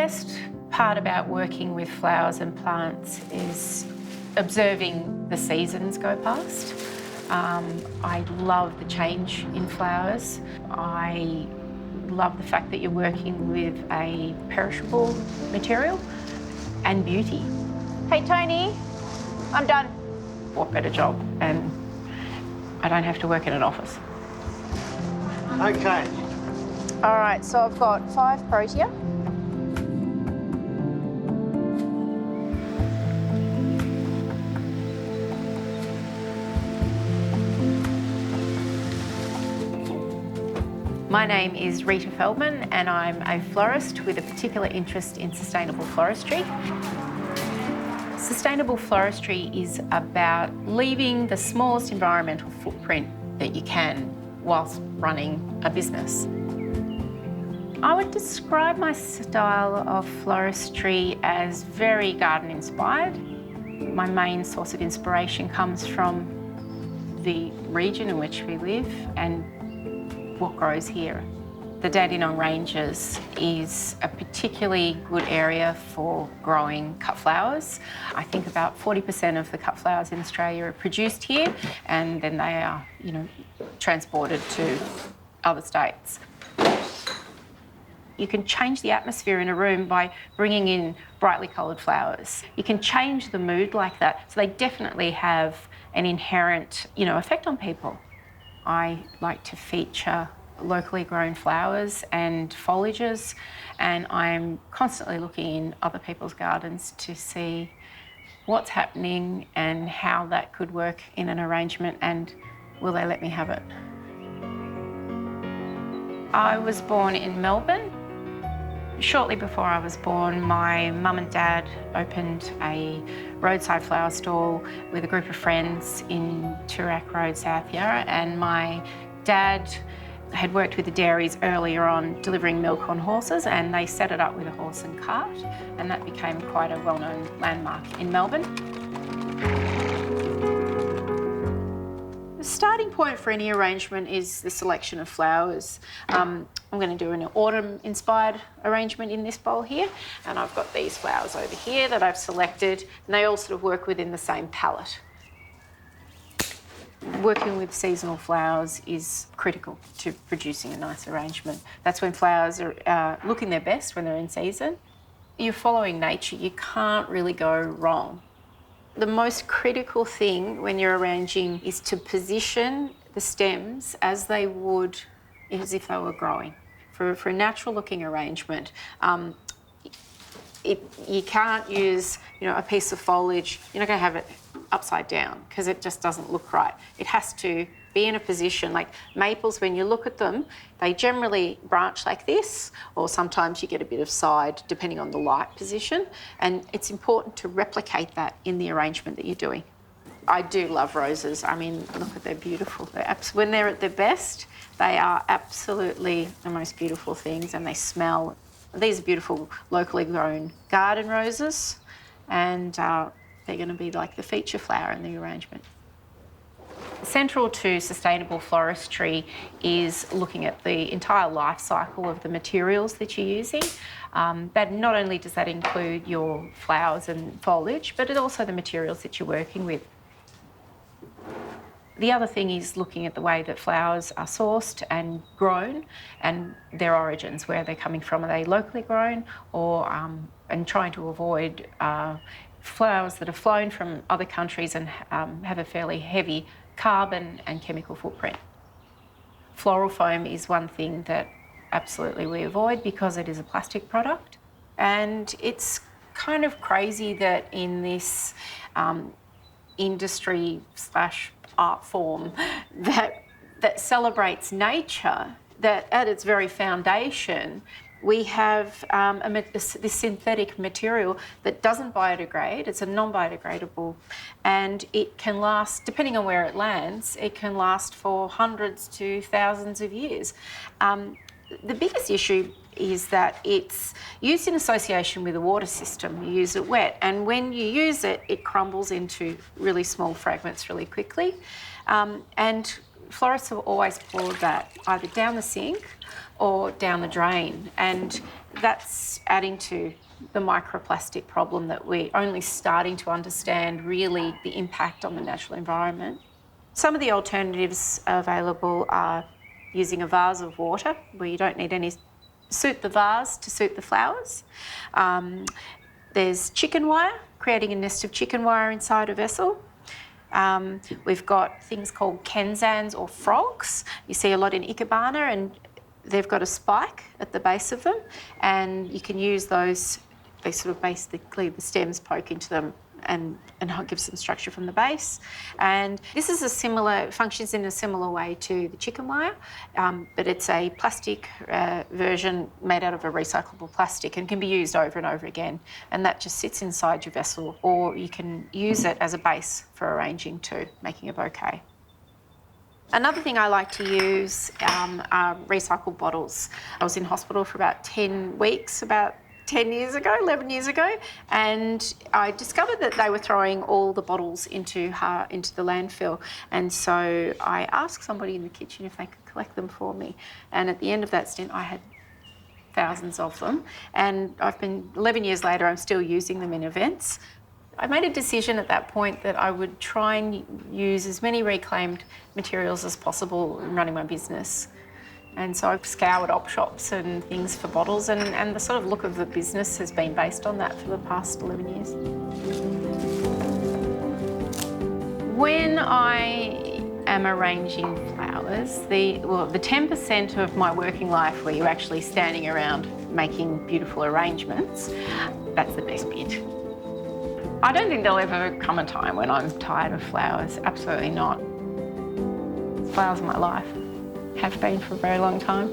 best part about working with flowers and plants is observing the seasons go past. I love the change in flowers. I love the fact that you're working with a perishable material and beauty. Hey, Tony, I'm done. What better job? And I don't have to work in an office. Okay. All right, so I've got 5 protea. My name is Rita Feldmann and I'm a florist with a particular interest in sustainable floristry. Sustainable floristry is about leaving the smallest environmental footprint that you can whilst running a business. I would describe my style of floristry as very garden-inspired. My main source of inspiration comes from the region in which we live and what grows here. The Dandenong Ranges is a particularly good area for growing cut flowers. I think about 40% of the cut flowers in Australia are produced here and then they are, transported to other states. You can change the atmosphere in a room by bringing in brightly coloured flowers. You can change the mood like that. So they definitely have an inherent, effect on people. I like to feature locally grown flowers and foliages, and I'm constantly looking in other people's gardens to see what's happening and how that could work in an arrangement, and will they let me have it. I was born in Melbourne. Shortly before I was born, my mum and dad opened a roadside flower stall with a group of friends in Toorak Road, South Yarra, and my dad had worked with the dairies earlier on delivering milk on horses, and they set it up with a horse and cart, and that became quite a well-known landmark in Melbourne. The starting point for any arrangement is the selection of flowers. I'm going to do an autumn-inspired arrangement in this bowl here, and I've got these flowers over here that I've selected, and they all sort of work within the same palette. Working with seasonal flowers is critical to producing a nice arrangement. That's when flowers are looking their best, when they're in season. You're following nature, you can't really go wrong. The most critical thing when you're arranging is to position the stems as they would as if they were growing. For a natural looking arrangement, you can't use a piece of foliage, you're not going to have it upside down because it just doesn't look right. It has to be in a position, like maples, when you look at them, they generally branch like this, or sometimes you get a bit of side depending on the light position, and it's important to replicate that in the arrangement that you're doing. I do love roses. I mean, look at they're beautiful. When they're at their best, they are absolutely the most beautiful things, and they smell. These are beautiful locally grown garden roses, and they're going to be like the feature flower in the arrangement. Central to sustainable floristry is looking at the entire life cycle of the materials that you're using. That not only does that include your flowers and foliage, but also the materials that you're working with. The other thing is looking at the way that flowers are sourced and grown and their origins, where they're coming from. Are they locally grown, or and trying to avoid flowers that are flown from other countries and have a fairly heavy carbon and chemical footprint. Floral foam is one thing that absolutely we avoid because it is a plastic product, and it's kind of crazy that in this industry / art form that celebrates nature, that at its very foundation we have this synthetic material that doesn't biodegrade. It's a non-biodegradable, and it can last, depending on where it lands, it can last for hundreds to thousands of years. The biggest issue is that it's used in association with a water system. You use it wet, and when you use it, it crumbles into really small fragments really quickly. And florists have always poured that either down the sink or down the drain, and that's adding to the microplastic problem that we're only starting to understand really the impact on the natural environment. Some of the alternatives available are using a vase of water where you don't need any, suit the vase to suit the flowers. There's chicken wire, creating a nest of chicken wire inside a vessel. We've got things called kenzans or frogs. You see a lot in Ikebana, and they've got a spike at the base of them, and you can use those. They sort of basically, the stems poke into them and give some structure from the base. And this is functions in a similar way to the chicken wire, but it's a plastic version made out of a recyclable plastic and can be used over and over again. And that just sits inside your vessel, or you can use it as a base for arranging too, making a bouquet. Another thing I like to use are recycled bottles. I was in hospital for about 10 weeks, about 11 years ago, and I discovered that they were throwing all the bottles into the landfill. And so I asked somebody in the kitchen if they could collect them for me. And at the end of that stint, I had thousands of them. And 11 years later, I'm still using them in events. I made a decision at that point that I would try and use as many reclaimed materials as possible in running my business. And so I've scoured op shops and things for bottles, and the sort of look of the business has been based on that for the past 11 years. When I am arranging flowers, the 10% of my working life where you're actually standing around making beautiful arrangements, that's the best bit. I don't think there'll ever come a time when I'm tired of flowers, absolutely not. Flowers are my life. Have been for a very long time.